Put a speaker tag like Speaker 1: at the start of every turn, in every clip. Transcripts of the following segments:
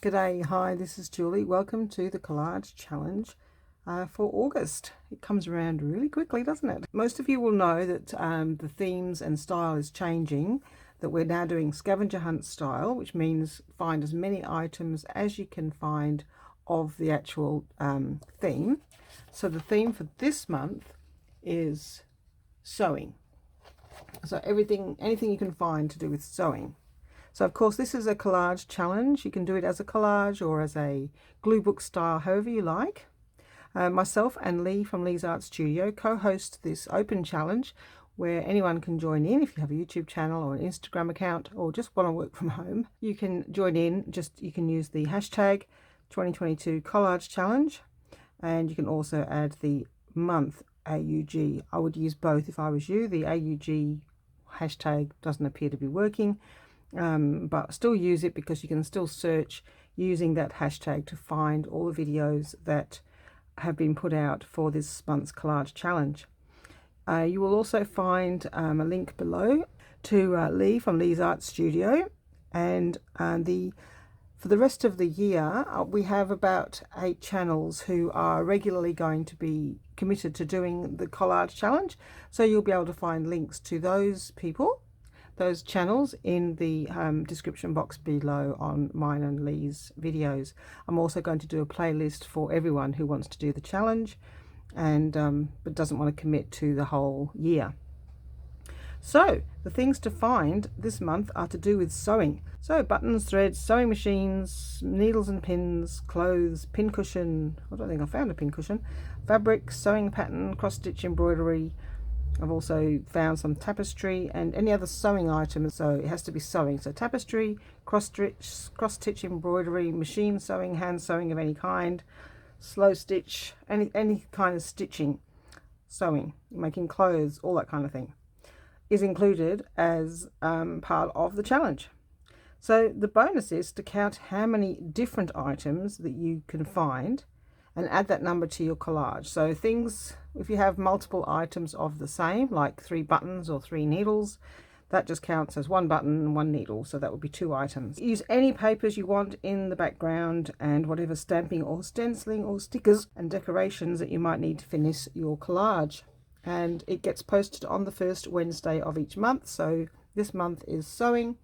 Speaker 1: G'day, hi, this is Julie. Welcome to the Collage Challenge for August. It comes around really quickly, doesn't it? Most of you will know that the themes and style is changing, that we're now doing scavenger hunt style, which means find as many items as you can find of the actual theme. So the theme for this month is sewing. So anything you can find to do with sewing. So of course this is a collage challenge. You can do it as a collage or as a glue book style, however you like. Myself and Leigh from Leigh's Art Studio co-host this open challenge where anyone can join in. If you have a YouTube channel or an Instagram account or just want to work from home, you can join in. You can use the hashtag 2022 collage challenge, and you can also add the month AUG. I would use both if I was you. The AUG hashtag doesn't appear to be working. But still use it because you can still search using that hashtag to find all the videos that have been put out for this month's collage challenge. You will also find a link below to Leigh from Leigh's Art Studio, and for the rest of the year we have about 8 channels who are regularly going to be committed to doing the collage challenge, so you'll be able to find links to those channels in the description box below on mine and Leigh's videos. I'm also going to do a playlist for everyone who wants to do the challenge and but doesn't want to commit to the whole year. So the things to find this month are to do with sewing. So buttons, threads, sewing machines, needles and pins, clothes, pin cushion, I don't think I found a pin cushion, fabric, sewing pattern, cross stitch, embroidery. I've also found some tapestry and any other sewing items, so it has to be sewing. So tapestry, cross stitch, embroidery, machine sewing, hand sewing of any kind, slow stitch, any kind of stitching, sewing, making clothes, all that kind of thing is included as part of the challenge. So the bonus is to count how many different items that you can find and add that number to your collage. So things, if you have multiple items of the same, like 3 buttons or 3 needles, that just counts as 1 button and 1 needle, so that would be 2 items. Use any papers you want in the background and whatever stamping or stenciling or stickers and decorations that you might need to finish your collage. And it gets posted on the first Wednesday of each month. So this month is sewing.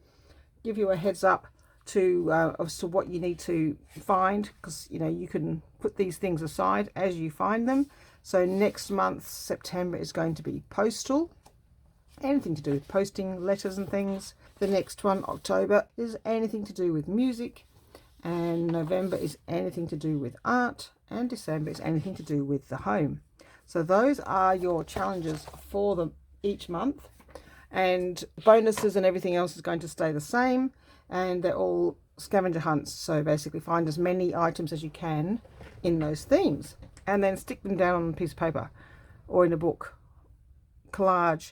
Speaker 1: Give you a heads up as to what you need to find, because you can put these things aside as you find them. So next month, September, is going to be postal, anything to do with posting letters and things. The next one, October, is anything to do with music, and November is anything to do with art, and December is anything to do with the home. So those are your challenges for each month, and bonuses and everything else is going to stay the same, and they're all scavenger hunts. So basically find as many items as you can in those themes and then stick them down on a piece of paper or in a book. Collage,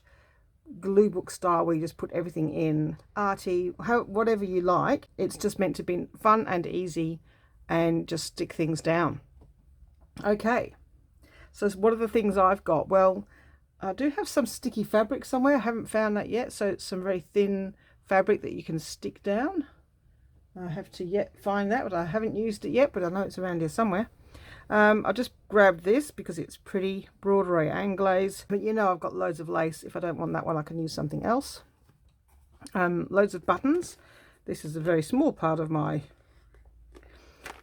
Speaker 1: glue book style, where you just put everything in. Arty, whatever you like. It's just meant to be fun and easy and just stick things down. Okay, so what are the things I've got? Well, I do have some sticky fabric somewhere. I haven't found that yet. So it's some very thin fabric that you can stick down. I have to yet find that, but I haven't used it yet, but I know it's around here somewhere. I just grabbed this because it's pretty, broderie anglaise, but I've got loads of lace. If I don't want that one, I can use something else. Loads of buttons. This is a very small part of my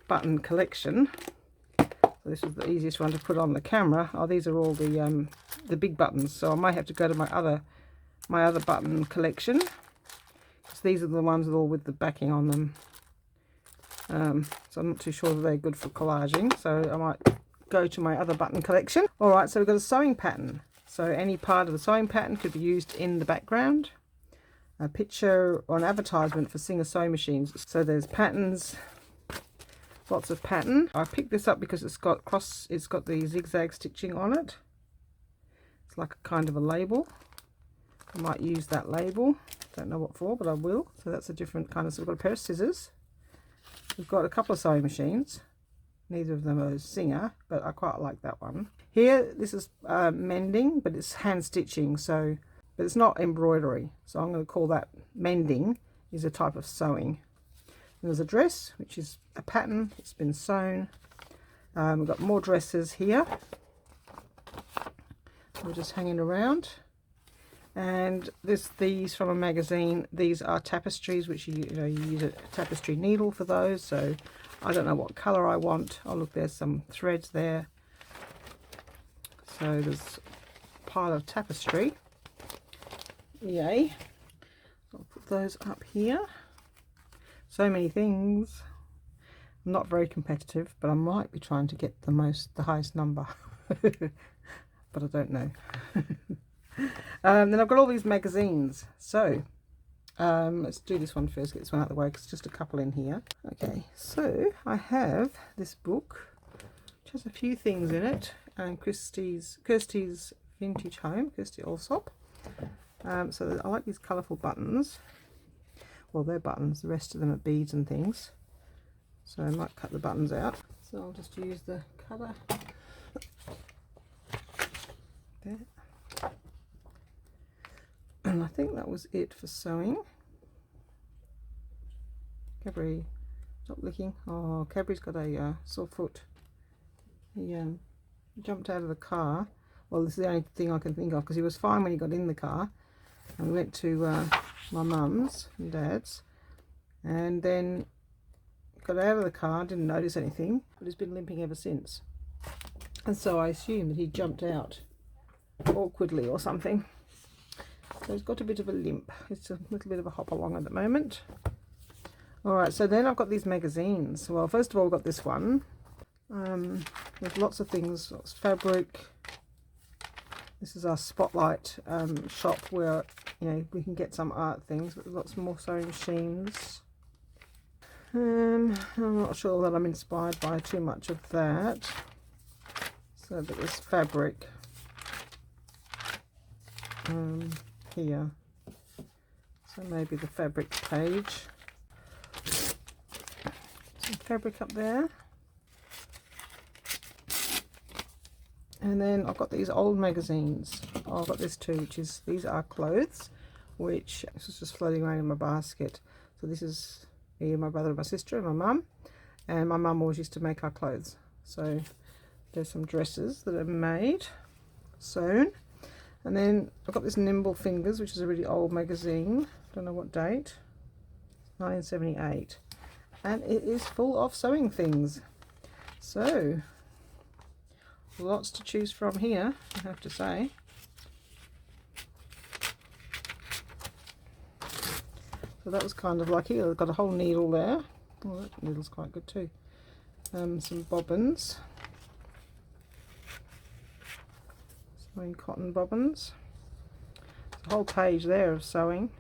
Speaker 1: button collection. This is the easiest one to put on the camera. Oh, these are all the big buttons, so I might have to go to my other button collection. So these are the ones with the backing on them. So I'm not too sure that they're good for collaging, so I might go to my other button collection. All right, so we've got a sewing pattern. So any part of the sewing pattern could be used in the background. A picture or an advertisement for Singer sewing machines. So there's patterns. Lots of pattern. I picked this up because it's got the zigzag stitching on it. It's like a kind of a label. I might use that label. Don't know what for, but I will. So that's a different kind of. So we've got a pair of scissors. We've got a couple of sewing machines. Neither of them are Singer, but I quite like that one. Here, this is mending, but it's hand stitching. But it's not embroidery. So I'm going to call that mending. Is a type of sewing.
Speaker 2: There's a dress, which is a pattern. It's been sewn. We've got more dresses here. We're just hanging around. And these from a magazine. These are tapestries, which you use a tapestry needle for those. So I don't know what colour I want. Oh look, there's some threads there. So there's a pile of tapestry. Yay. I'll put those up here. So many things. I'm not very competitive, but I might be trying to get the highest number. But I don't know. Then I've got all these magazines. So let's do this one first, get this one out of the way, because there's just a couple in here. Okay, so I have this book, which has a few things in it. And Kirsty's Vintage Home, Kirsty Allsop. So I like these colourful buttons. Well, they're buttons, the rest of them are beads and things. So I might cut the buttons out. So I'll just use the cutter. There. And I think that was it for sewing. Cadbury, stop licking. Oh, Cadbury's got a sore foot. He jumped out of the car. Well, this is the only thing I can think of, because he was fine when he got in the car. And we went to my mum's and dad's, and then got out of the car, didn't notice anything, but he's been limping ever since. And so I assumed that he jumped out awkwardly or something. So he's got a bit of a limp. It's a little bit of a hop along at the moment. Alright, so then I've got these magazines. Well, first of all, I've got this one. There's lots of things, lots of fabric. This is our spotlight shop where we can get some art things, but lots more sewing machines. I'm not sure that I'm inspired by too much of that. So but there's fabric here. So maybe the fabric page. Some fabric up there. And then I've got these old magazines. Oh, I've got this too, these are clothes, which this is just floating around in my basket. So this is me, my brother and my sister and my mum. And my mum always used to make our clothes. So there's some dresses that are made, sewn. And then I've got this Nimble Fingers, which is a really old magazine. Don't know what date. 1978. And it is full of sewing things. So lots to choose from here, I have to say. So that was kind of lucky. I've got a whole needle there. Oh, that needle's quite good too. Some bobbins. Sewing cotton bobbins. There's a whole page there of sewing.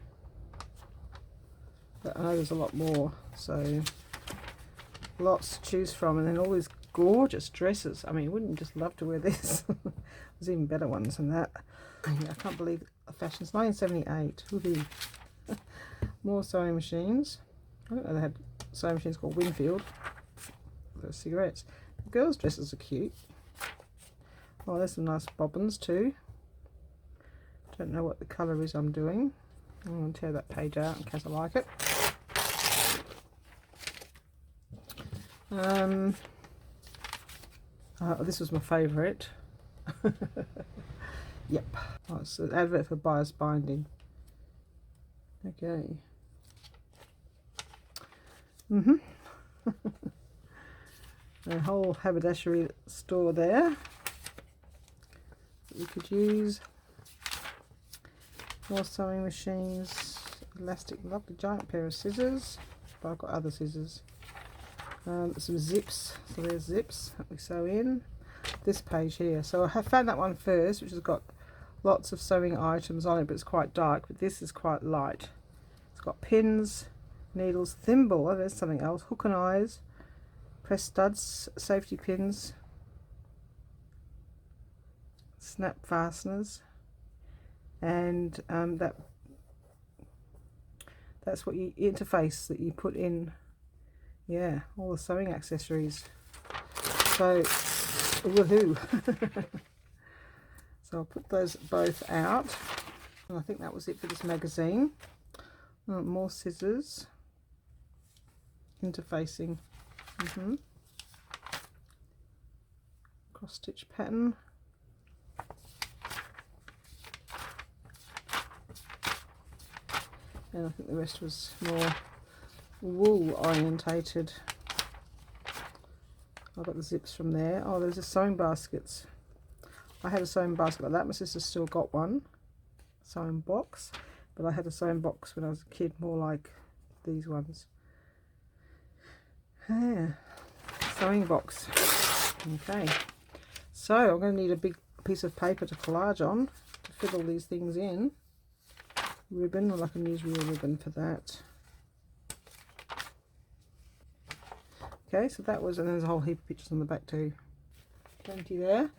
Speaker 2: But I know there's a lot more, so lots to choose from. And then all these gorgeous dresses. I mean, wouldn't you just love to wear this? There's even better ones than that. I can't believe the fashion's 1978. Woohoo. More sewing machines. I don't know, they had sewing machines called Winfield. Those cigarettes. The girls' dresses are cute. Oh, there's some nice bobbins too. Don't know what the colour is I'm doing. I'm going to tear that page out in case I like it. This was my favourite. Yep. Oh, it's an advert for Bias Binding. Okay. A whole haberdashery store there that you could use. More sewing machines, elastic, lovely giant pair of scissors, but I've got other scissors. Some zips, so there's zips that we sew in. This page here, so I have found that one first, which has got lots of sewing items on it, but it's quite dark. But this is quite light. It's got pins, needles, thimble, oh, there's something else, hook and eyes, press studs, safety pins, snap fasteners, and that's what you interface that you put in. Yeah, all the sewing accessories. So woohoo. So I'll put those both out, and I think that was it for this magazine. More scissors. interfacing. Cross stitch pattern. And I think the rest was more wool orientated. I got the zips from there. Oh, there's the sewing baskets. I had a sewing basket like that. My sister's still got one. Sewing box. But I had a sewing box when I was a kid, more like these ones. Yeah. Sewing box. Okay. So I'm going to need a big piece of paper to collage on to fit all these things in. Ribbon, well, I can use real ribbon for that. Okay, so that was, and there's a whole heap of pictures on the back too. Plenty there.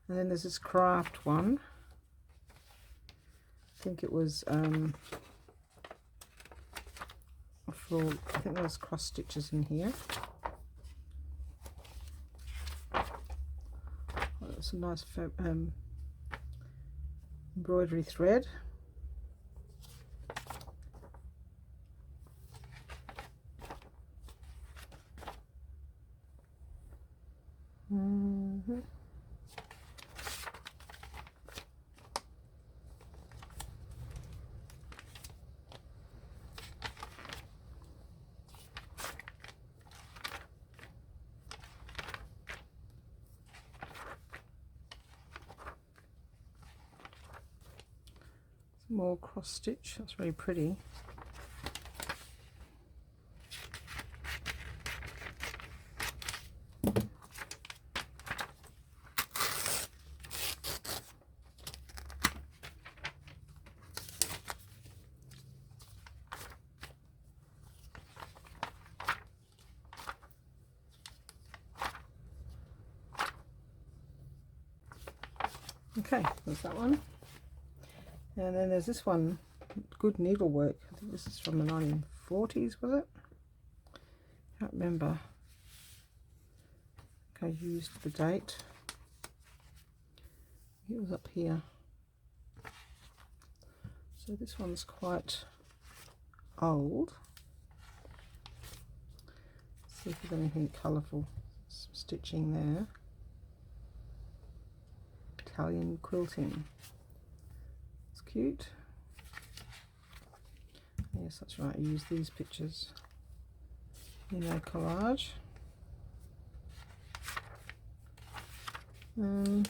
Speaker 2: And then there's this craft one. I think it was I think there's cross stitches in here. Oh, that's a nice embroidery thread. More cross stitch, that's very pretty. Okay, there's that one. And then there's this one, good needlework. I think this is from the 1940s, was it? Can't remember. I think I used the date. It was up here. So this one's quite old. Let's see if there's anything colourful. Some stitching there. Italian quilting. It's cute. Yes, that's right. I use these pictures in a collage. Don't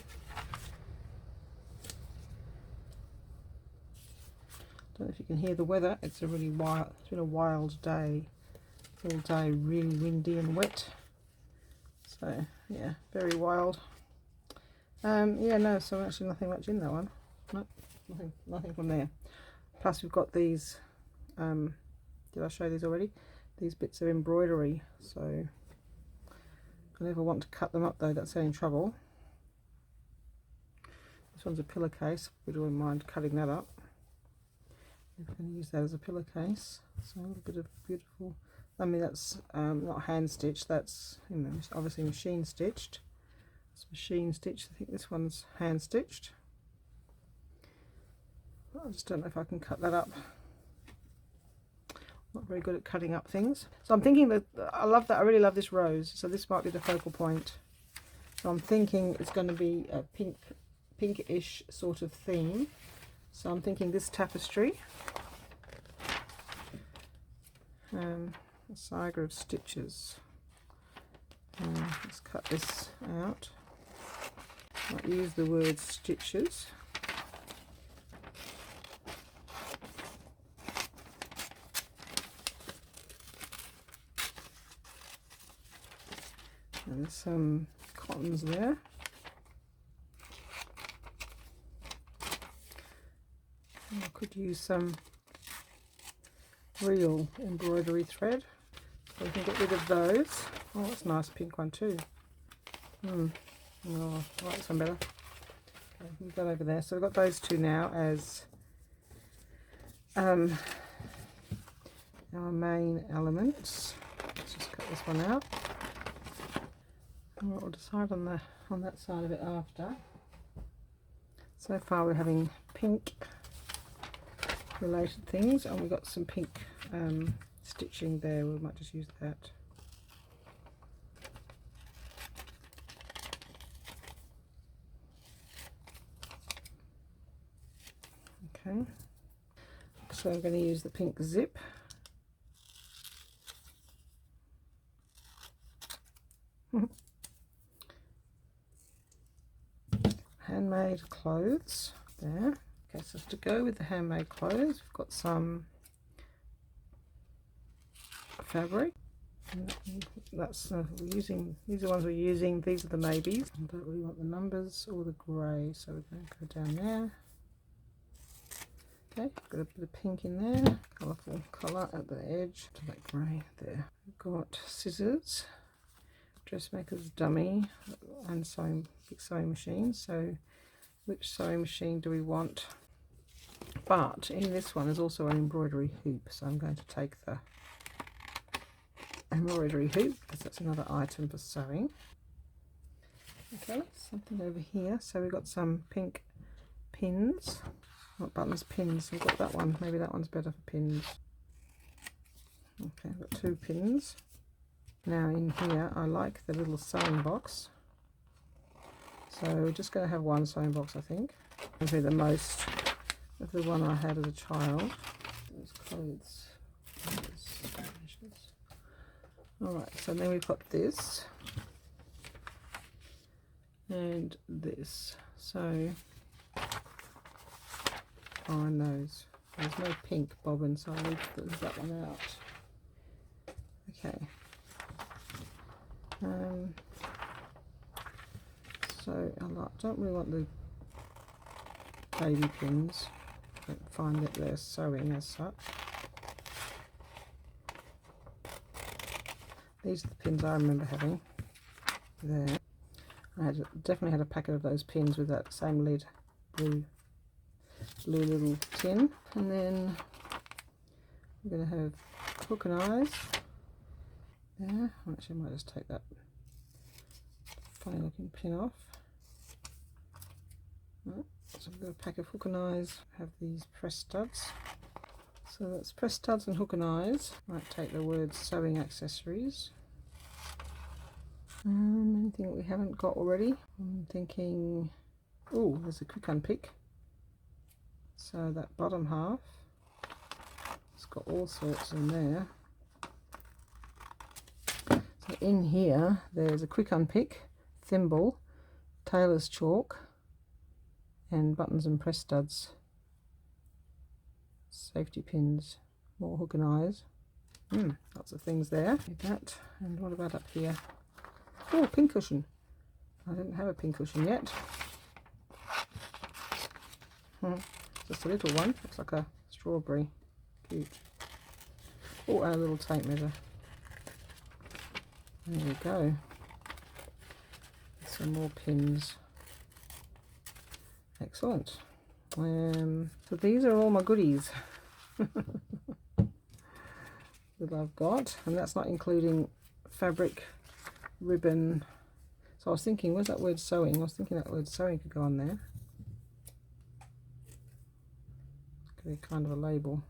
Speaker 2: know if you can hear the weather. It's a really wild. It's been a wild day. All day, really windy and wet. So yeah, very wild. Yeah, no, so actually nothing much in that one. No, nothing from there. Plus we've got these, did I show these already? These bits of embroidery, so I never want to cut them up though, that's any trouble. This one's a pillowcase, we don't mind cutting that up. I'm going to use that as a pillowcase, so a little bit of beautiful, I mean that's not hand stitched, that's, you know, obviously machine stitched. It's machine stitched. I think this one's hand stitched. I just don't know if I can cut that up. Not very good at cutting up things. So I'm thinking that I love that. I really love this rose. So this might be the focal point. So I'm thinking it's going to be a pinkish sort of theme. So I'm thinking this tapestry. A saga of stitches. Let's cut this out. I'll use the word stitches. And there's some cottons there. And I could use some real embroidery thread. So we can get rid of those. Oh, that's a nice pink one too. Oh, I like this one better. Okay, we've got over there. So we've got those two now as our main elements. Let's just cut this one out. And we'll decide on that side of it after. So far we're having pink related things, and we've got some pink stitching there. We might just use that. Okay, so I'm going to use the pink zip. Handmade clothes there. Okay, so to go with the handmade clothes, we've got some fabric. That's using, these are the ones we're using, these are the maybes. I don't really want the numbers or the grey, so we're going to go down there. Okay, got a bit of pink in there, colourful colour at the edge to that grey there. We've got scissors, dressmaker's dummy, and big sewing machine. So which sewing machine do we want? But in this one there's also an embroidery hoop, so I'm going to take the embroidery hoop because that's another item for sewing. Okay, something over here. So we've got some pink pins, not buttons, pins. We've got that one. Maybe that one's better for pins. Okay, I've got 2 pins. Now in here I like the little sewing box, so we're just going to have one sewing box, I think. Maybe the most of the one I had as a child. Those clothes. Alright, so then we've got this and this. So find those. There's no pink bobbin, so I'll leave that one out. Okay. So I don't really want the baby pins. I don't find that they're sewing as such. These are the pins I remember having there. I definitely had a packet of those pins with that same lid, blue little tin. And then we're going to have hook and eyes there. Actually, I might just take that funny looking pin off. Right, so I've got a pack of hook and eyes. I have these press studs. So that's press studs and hook and eyes. Might take the word sewing accessories. Anything that we haven't got already? I'm thinking, oh, there's a quick unpick. So that bottom half, it's got all sorts in there. So in here, there's a quick unpick, thimble, tailor's chalk, and buttons and press studs, safety pins, more hook and eyes. Lots of things there. Need that. And what about up here? Oh, pin cushion. I didn't have a pin cushion yet. Just a little one. Looks like a strawberry. Cute. Oh, and a little tape measure. There we go. Some more pins. Excellent. So these are all my goodies that I've got, and that's not including fabric, ribbon. So I was thinking, where's that word sewing? I was thinking that word sewing could go on there. Could be kind of a label.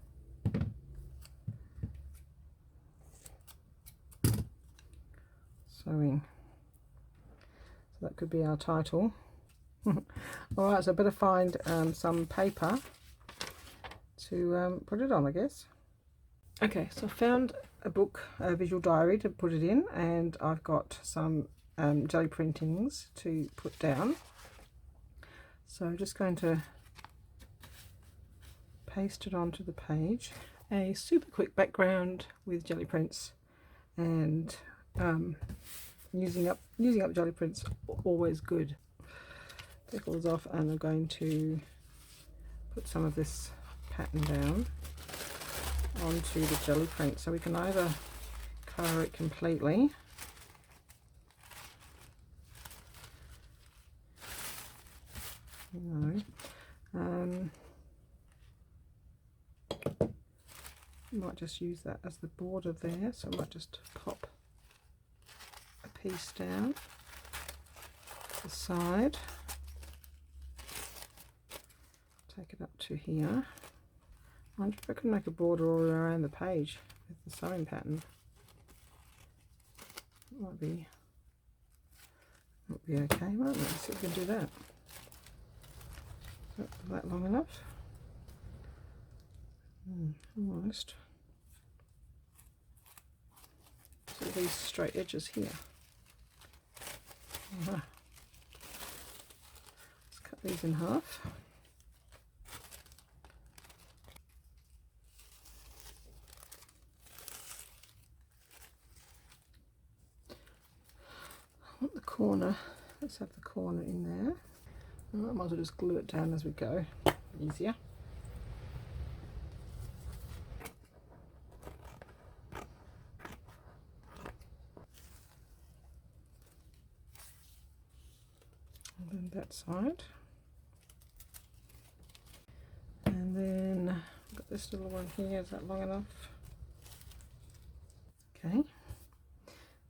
Speaker 2: Sewing. So that could be our title. Alright, so I better find some paper to put it on, I guess. Okay, so I found a book, a visual diary to put it in, and I've got some jelly printings to put down. So I'm just going to paste it onto the page. A super quick background with jelly prints, and using up jelly prints, always good. Take all those off, and I'm going to put some of this pattern down onto the jelly print, so we can either colour it completely, might just use that as the border there, so I might just pop a piece down the side, take it up to here. I wonder if I can make a border all around the page with the sewing pattern. Might be okay, might we? Let's see if we can do that. Is that long enough? Almost. So these straight edges here. Let's cut these in half. I want the corner. Let's have the corner in there. I might as well just glue it down as we go. Easier. And then that side. And then I've got this little one here. Is that long enough? Okay.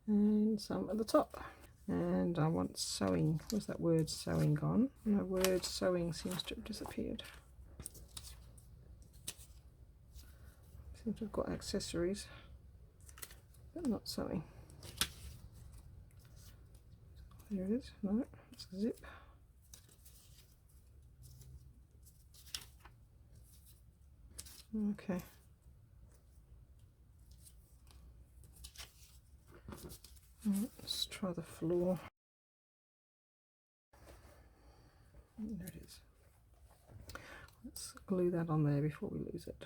Speaker 2: And some at the top. And I want sewing. Where's that word sewing gone? My word sewing seems to have disappeared. Seems to have got accessories, but not sewing. There it is. No, it's a zip. Okay. Let's try the floor. There it is. Let's glue that on there before we lose it.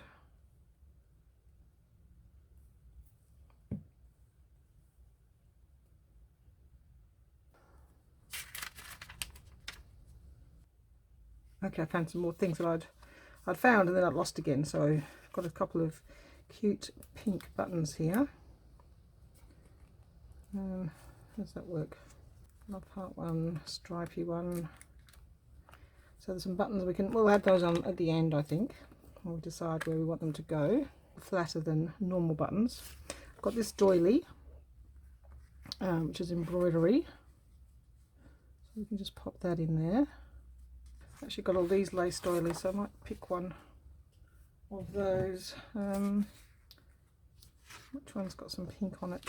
Speaker 2: Okay, I found some more things that I'd found and then I'd lost again. So I've got a couple of cute pink buttons here. How does that work? Love heart one, stripy one. So there's some buttons we'll add those on at the end, I think. We'll decide where we want them to go. Flatter than normal buttons. I've got this doily, which is embroidery. So we can just pop that in there. Actually got all these lace doilies, so I might pick one of those. Which one's got some pink on it?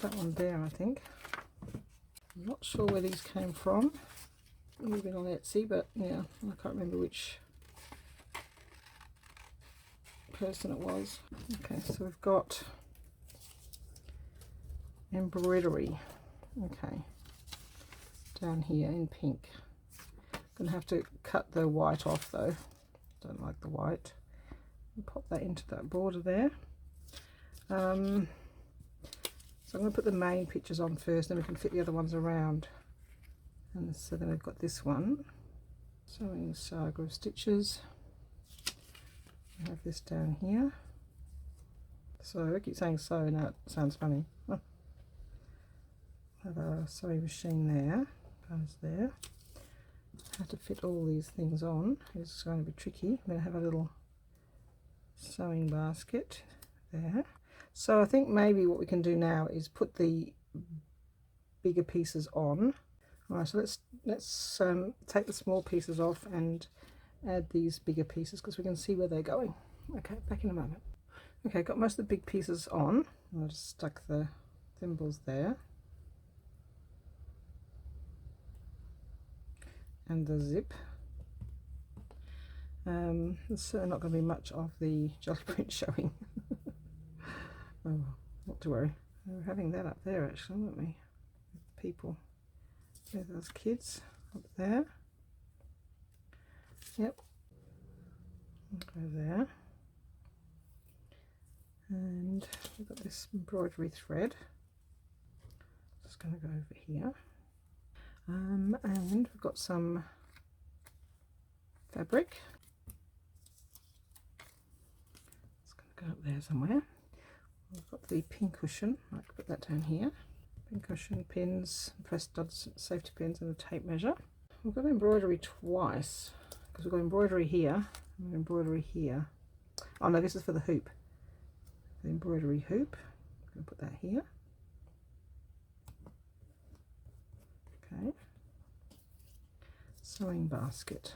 Speaker 2: That one there, I think. I'm not sure where these came from. We've been on Etsy, but yeah, I can't remember which person it was. Okay, so we've got embroidery. Okay, down here in pink. Gonna have to cut the white off though. Don't like the white. Pop that into that border there. So I'm going to put the main pictures on first, then we can fit the other ones around. And so then I've got this one, sewing saga of stitches. I have this down here. So I keep saying sew, now it sounds funny. Oh. Have a sewing machine there, goes there. How to fit all these things on is going to be tricky. I'm going to have a little sewing basket there. So I think maybe what we can do now is put the bigger pieces on. All right, so let's take the small pieces off and add these bigger pieces because we can see where they're going. Okay, back in a moment. Okay, got most of the big pieces on. I just stuck the thimbles there. And the zip. There's certainly not going to be much of the jelly print showing. Oh, not to worry. We're having that up there actually, aren't we? With people. There's those kids up there. Yep. Go there. And we've got this embroidery thread. Just going to go over here. And we've got some fabric. It's going to go up there somewhere. We've got the pin cushion. I can put that down here. Pin cushion, pins, press studs, safety pins, and a tape measure. We've got embroidery twice because we've got embroidery here and embroidery here. Oh no, this is for the hoop. The embroidery hoop. I'm going to put that here. Okay. Sewing basket.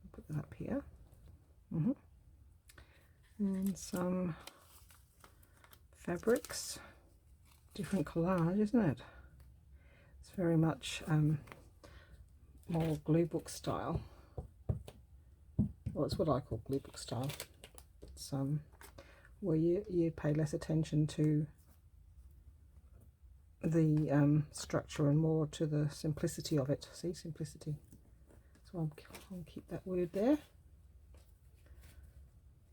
Speaker 2: I'll put that up here. And some fabrics. Different collage, isn't it? It's very much more glue book style. Well, it's what I call glue book style. ones where you pay less attention to the structure and more to the simplicity of it. See, simplicity. So I'll keep that word there.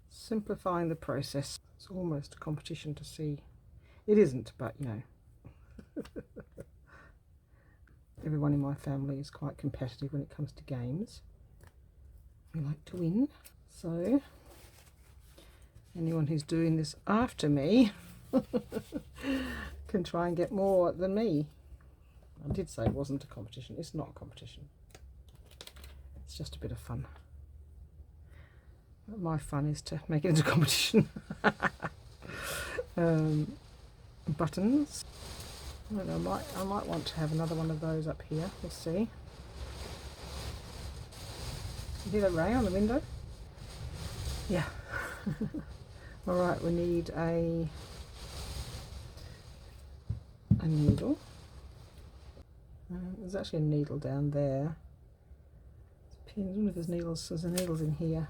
Speaker 2: Simplifying the process. It's almost a competition to see. It isn't, but you know. Everyone in my family is quite competitive when it comes to games. We like to win. So anyone who's doing this after me can try and get more than me. I did say it wasn't a competition. It's not a competition. It's just a bit of fun. My fun is to make it into a competition. Buttons. I might want to have another one of those up here. We'll see. You hear that rain on the window? Yeah. All right, we need a needle. There's actually a needle down there. Pins. I wonder if there's needles. There's needles in here.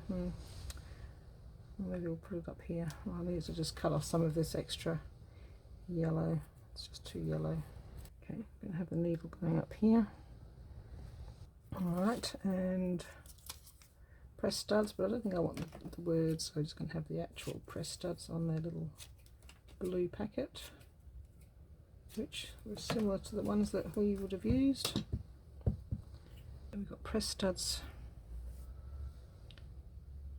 Speaker 2: Maybe we'll put it up here. I need to just cut off some of this extra yellow. It's just too yellow. Okay, I'm going to have the needle going up here. Alright, and press studs, but I don't think I want the words, so I'm just going to have the actual press studs on their little blue packet, which was similar to the ones that we would have used. And we've got press studs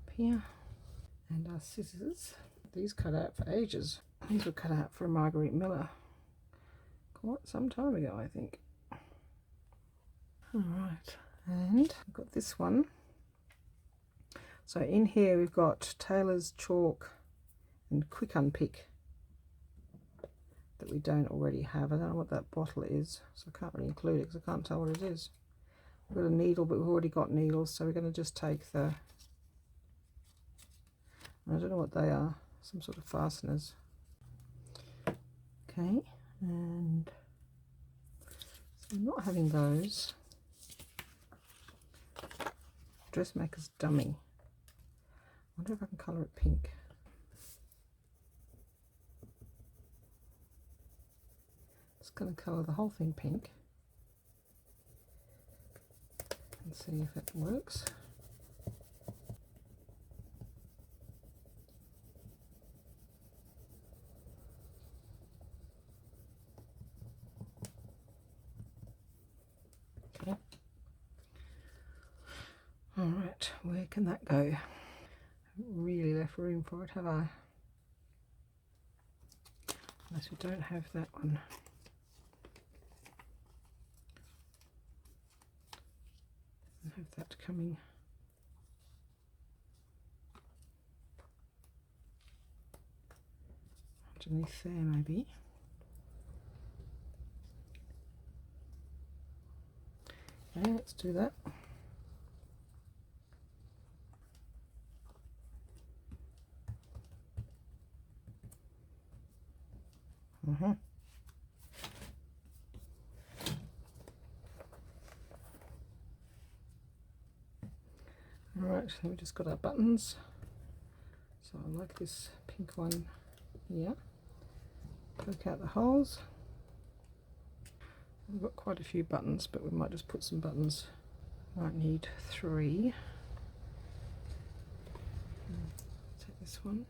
Speaker 2: up here. And our scissors. These cut out for ages. These were cut out for a Marguerite Miller quite some time ago, I think. Alright, and I've got this one. So in here we've got Taylor's chalk and Quick Unpick that we don't already have. I don't know what that bottle is, so I can't really include it because I can't tell what it is. We've got a needle, but we've already got needles, so we're going to just take the... I don't know what they are, some sort of fasteners. Okay, and so I'm not having those. Dressmaker's Dummy. I wonder if I can colour it pink. Just going to colour the whole thing pink and see if it works. Alright, where can that go? I haven't really left room for it, have I? Unless we don't have that one. I have that coming. Underneath there, maybe. Okay, let's do that. Alright, so we've just got our buttons. So I like this pink one here. Poke out the holes. We've got quite a few buttons, but we might just put some buttons. Might need 3. Take this one.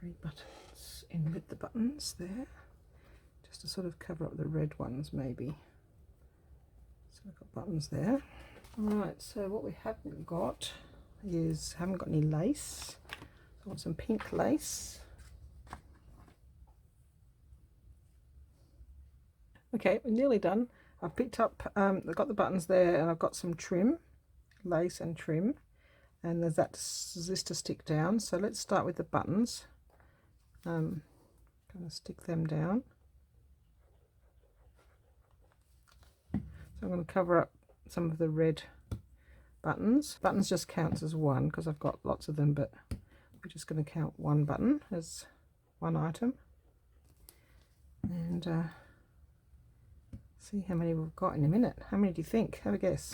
Speaker 2: 3 buttons in with the buttons there, just to sort of cover up the red ones maybe. So we've got buttons there. Alright, so what we haven't got is, haven't got any lace. So I want some pink lace. Okay, we're nearly done. I've picked up, I've got the buttons there, and I've got some trim, lace and trim, and there's this to stick down. So let's start with the buttons. Going to stick them down. So I'm going to cover up some of the red buttons. Buttons just counts as one because I've got lots of them, but we're just going to count one button as one item. And see how many we've got in a minute. How many do you think? Have a guess.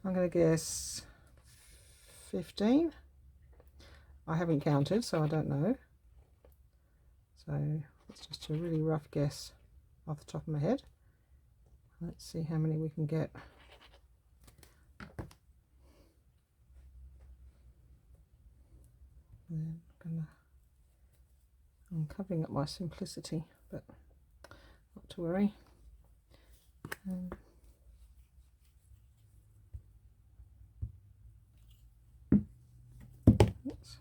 Speaker 2: I'm going to guess 15. I haven't counted, so I don't know. So it's just a really rough guess off the top of my head. Let's see how many we can get. And I'm covering up my simplicity, but not to worry. Oops.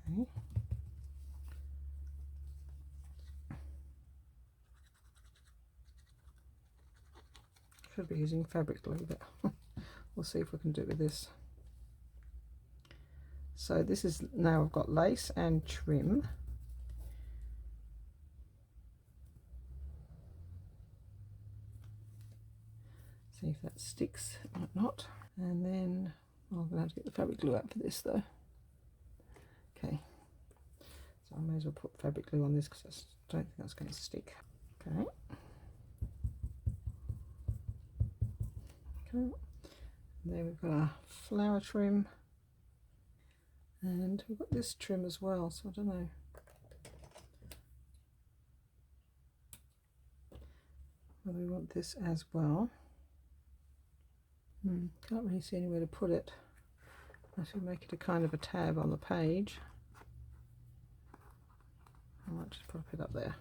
Speaker 2: Okay. Should be using fabric glue, but we'll see if we can do it with this. So this is, now I've got lace and trim. See if that sticks, might not. And then I'm going to have to get the fabric glue out for this though. Okay, so I may as well put fabric glue on this because I don't think that's going to stick. Okay. Okay. There we've got our flower trim, and we've got this trim as well, so I don't know. Whether we want this as well. Can't really see anywhere to put it. I should make it a kind of a tab on the page. I might just pop it up there.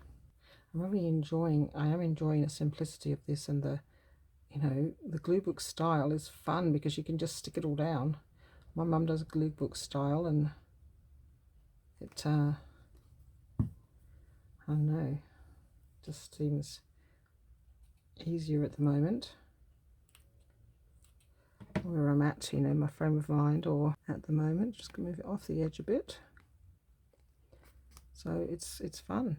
Speaker 2: I am enjoying the simplicity of this, and the, you know, the glue book style is fun because you can just stick it all down. My mum does a glue book style, and it, I don't know, just seems easier at the moment. Where I'm at, you know, my frame of mind, or at the moment, just gonna move it off the edge a bit. So it's fun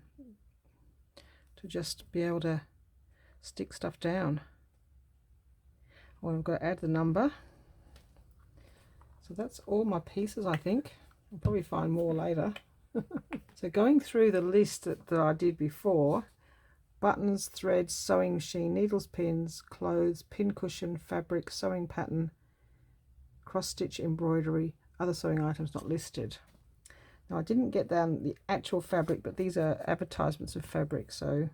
Speaker 2: to just be able to stick stuff down. Well, I've got to add the number. So that's all my pieces, I think. I'll probably find more later. So going through the list that I did before: buttons, threads, sewing machine, needles, pins, clothes, pin cushion, fabric, sewing pattern, cross stitch, embroidery, other sewing items not listed. Now I didn't get down the actual fabric, but these are advertisements of fabric, so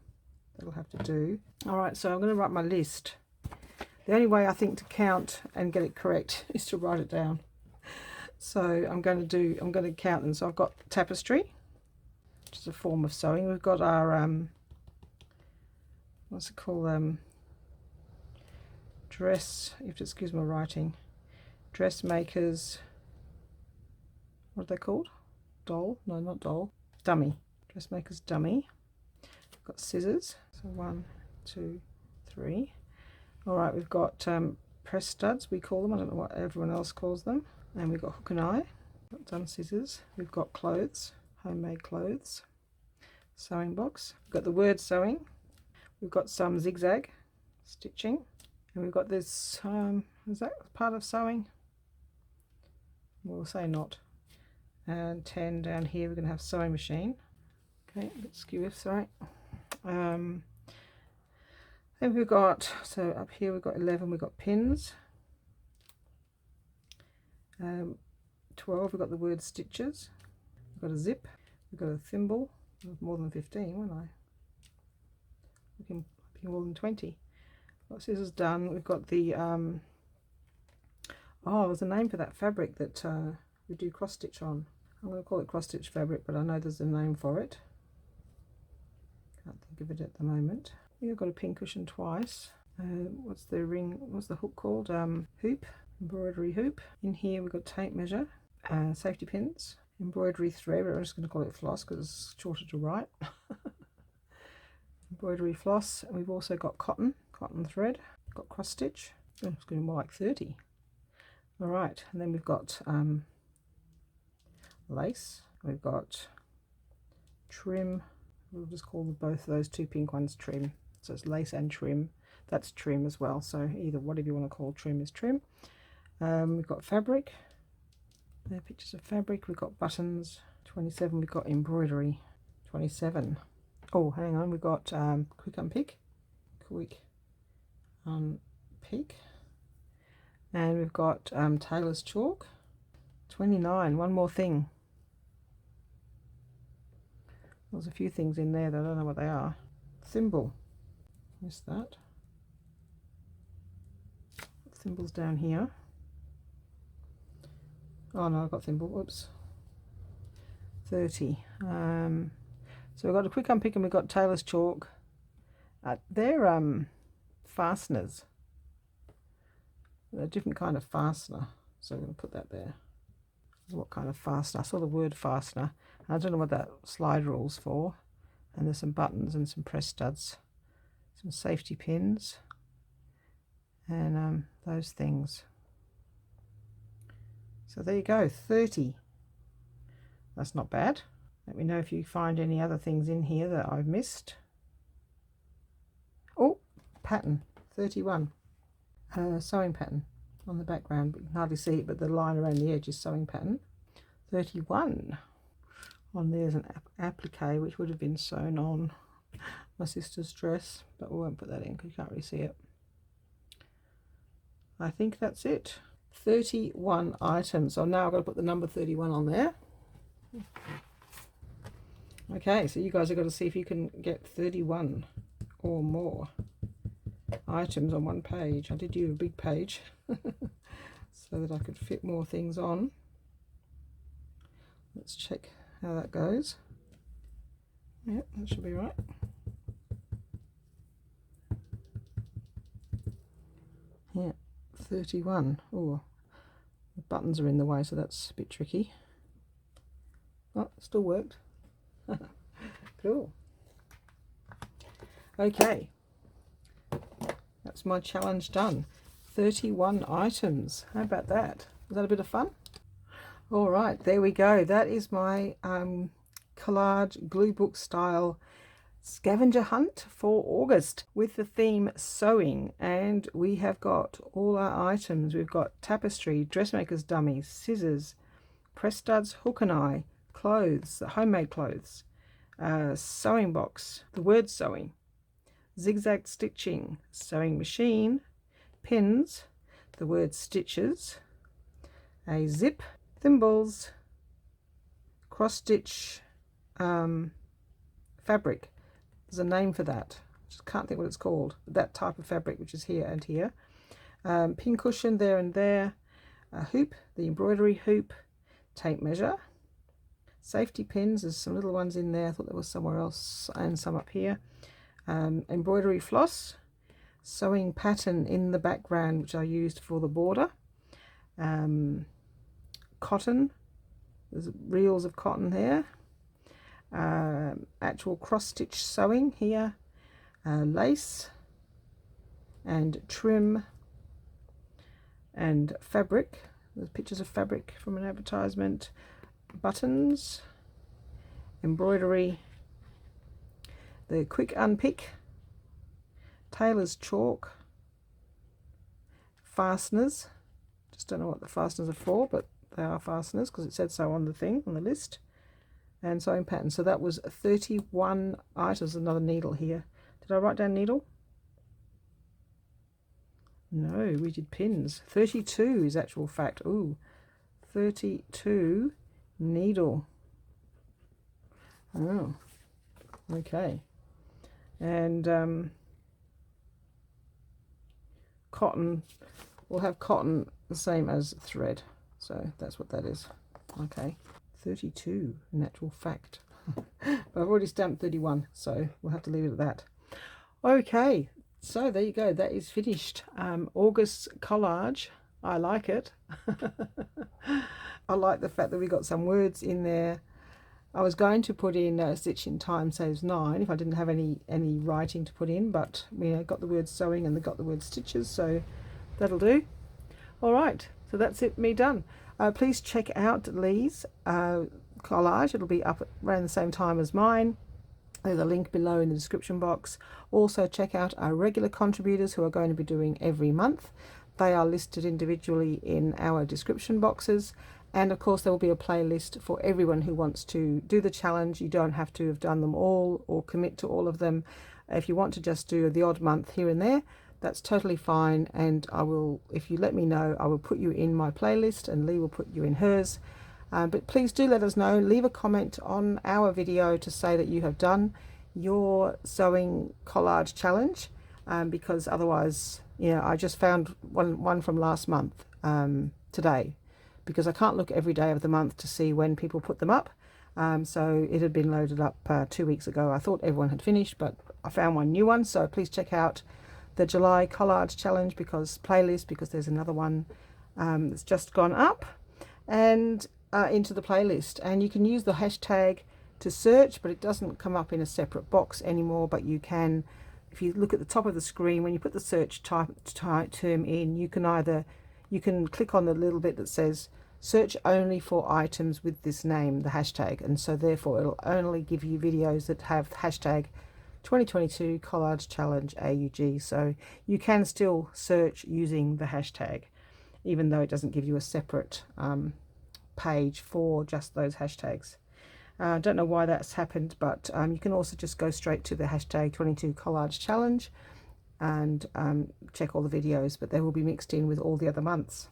Speaker 2: that'll have to do. Alright, so I'm going to write my list. The only way I think to count and get it correct is to write it down. So I'm going to count them. So I've got tapestry, which is a form of sewing. We've got our what's it called, dress, you have to excuse my writing, dressmakers, what are they called? Doll? No, not doll. Dummy. Dressmaker's dummy. We've got scissors. So 1, 2, 3. Alright, we've got press studs, we call them. I don't know what everyone else calls them. And we've got hook and eye. Got done scissors. We've got clothes, homemade clothes. Sewing box. We've got the word sewing. We've got some zigzag stitching. And we've got this, is that part of sewing? We'll say not. And 10 down here we're going to have sewing machine. Okay, a bit skew, sorry. Then we've got, so up here we've got 11, we've got pins. 12 we've got the word stitches. We've got a zip, we've got a thimble. More than 15, won't I? Looking more than 20. Got scissors done. We've got the oh, there's a name for that fabric that we do cross stitch on. I'm going to call it cross stitch fabric, but I know there's a name for it. Can't think of it at the moment. We've got a pin cushion twice. What's the ring? What's the hook called? Hoop, embroidery hoop. In here we've got tape measure, safety pins, embroidery thread. But I'm just going to call it floss because it's shorter to write. Embroidery floss. And we've also got cotton thread. Got cross stitch. Oh, it's going to be more like 30. All right, and then we've got lace. We've got trim. We'll just call both of those two pink ones trim. So it's lace and trim. That's trim as well. So either whatever you want to call trim is trim. We've got fabric. There are pictures of fabric. We've got buttons, 27 we've got embroidery. 27. Oh, hang on, we've got quick unpick. And we've got tailor's chalk. 29. One more thing. There's a few things in there that I don't know what they are. Thimble. Missed that. Thimble's down here. Oh no, I've got thimble. Oops. 30. So we've got a quick unpick and we've got tailor's chalk. They're fasteners. They're a different kind of fastener. So I'm going to put that there. What kind of fastener? I saw the word fastener. I don't know what that slide rule's for. And there's some buttons and some press studs. Some safety pins. And those things. So there you go, 30. That's not bad. Let me know if you find any other things in here that I've missed. Oh, pattern, 31. Sewing pattern on the background, but you can hardly see it, but the line around the edge is sewing pattern. 31. On there's an applique which would have been sewn on my sister's dress, but we won't put that in because you can't really see it. I think that's it. 31 items. So now I've got to put the number 31 on there. Okay, so you guys have got to see if you can get 31 or more items on one page. I did do a big page so that I could fit more things on. Let's check how that goes. Yep, that should be right. Yeah, 31. Oh, the buttons are in the way, so that's a bit tricky. Oh, it still worked. Cool. Okay, that's my challenge done. 31 items. How about that? Was that a bit of fun? All right, there we go. That is my collage glue book style scavenger hunt for August with the theme sewing. And we have got all our items. We've got tapestry, dressmaker's dummies, scissors, press studs, hook and eye, clothes, homemade clothes, sewing box, the word sewing, zigzag stitching, sewing machine, pins, the word stitches, a zip, thimbles, cross stitch fabric. There's a name for that. Just can't think what it's called. That type of fabric, which is here and here. Pin cushion there and there. A hoop, the embroidery hoop, tape measure, safety pins. There's some little ones in there. I thought there was somewhere else, and some up here. Embroidery floss, sewing pattern in the background, which I used for the border. Cotton. There's reels of cotton there. Actual cross stitch sewing here, lace and trim and fabric. There's pictures of fabric from an advertisement, buttons, embroidery, the quick unpick, tailor's chalk, fasteners. Just don't know what the fasteners are for, but they are fasteners because it said so on the thing, on the list. And sewing pattern. So that was 31 items. Another needle here. Did I write down needle? No, we did pins. 32 is actual fact. Ooh, 32 needle. Oh, okay. And cotton, we'll have cotton the same as thread. So that's what that is. Okay. 32 in actual fact. But I've already stamped 31, so we'll have to leave it at that. Okay, so there you go. That is finished. August collage. I like it. I like the fact that we got some words in there. I was going to put in stitch in time saves 9 if I didn't have any writing to put in, but we got the word sewing and they got the word stitches, so that'll do. All right, so that's it, me done. Please check out Leigh's collage. It'll be up around the same time as mine. There's a link below in the description box. Also check out our regular contributors who are going to be doing every month. They are listed individually in our description boxes. And of course there will be a playlist for everyone who wants to do the challenge. You don't have to have done them all or commit to all of them. If you want to just do the odd month here and there, that's totally fine. And I will, if you let me know, I will put you in my playlist and Leigh will put you in hers. But please do let us know. Leave a comment on our video to say that you have done your sewing collage challenge, because otherwise, yeah, I just found one from last month today, because I can't look every day of the month to see when people put them up. So it had been loaded up 2 weeks ago. I thought everyone had finished, but I found one new one. So please check out the July collage challenge because there's another one that's just gone up and into the playlist. And you can use the hashtag to search, but it doesn't come up in a separate box anymore. But you can, if you look at the top of the screen, when you put the search term in, you can click on the little bit that says search only for items with this name, the hashtag, and so therefore it'll only give you videos that have hashtag 2022 collage challenge AUG. So you can still search using the hashtag, even though it doesn't give you a separate page for just those hashtags. I don't know why that's happened, but you can also just go straight to the hashtag 22 collage challenge and check all the videos, but they will be mixed in with all the other months.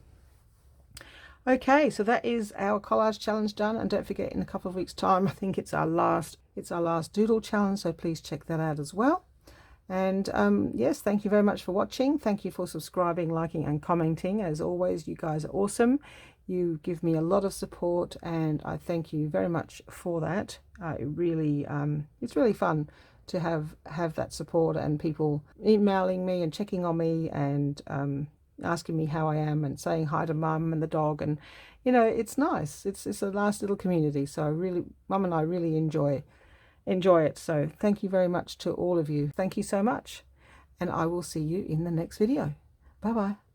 Speaker 2: Okay, so that is our collage challenge done, and don't forget, in a couple of weeks time I think it's our last doodle challenge, so please check that out as well. And yes, thank you very much for watching. Thank you for subscribing, liking and commenting. As always, you guys are awesome. You give me a lot of support and I thank you very much for that. It's really fun to have that support and people emailing me and checking on me and asking me how I am and saying hi to Mum and the dog, and you know, it's nice. It's a nice little community, so Mum and I really enjoy it. So thank you very much to all of you. Thank you so much, and I will see you in the next video. Bye bye.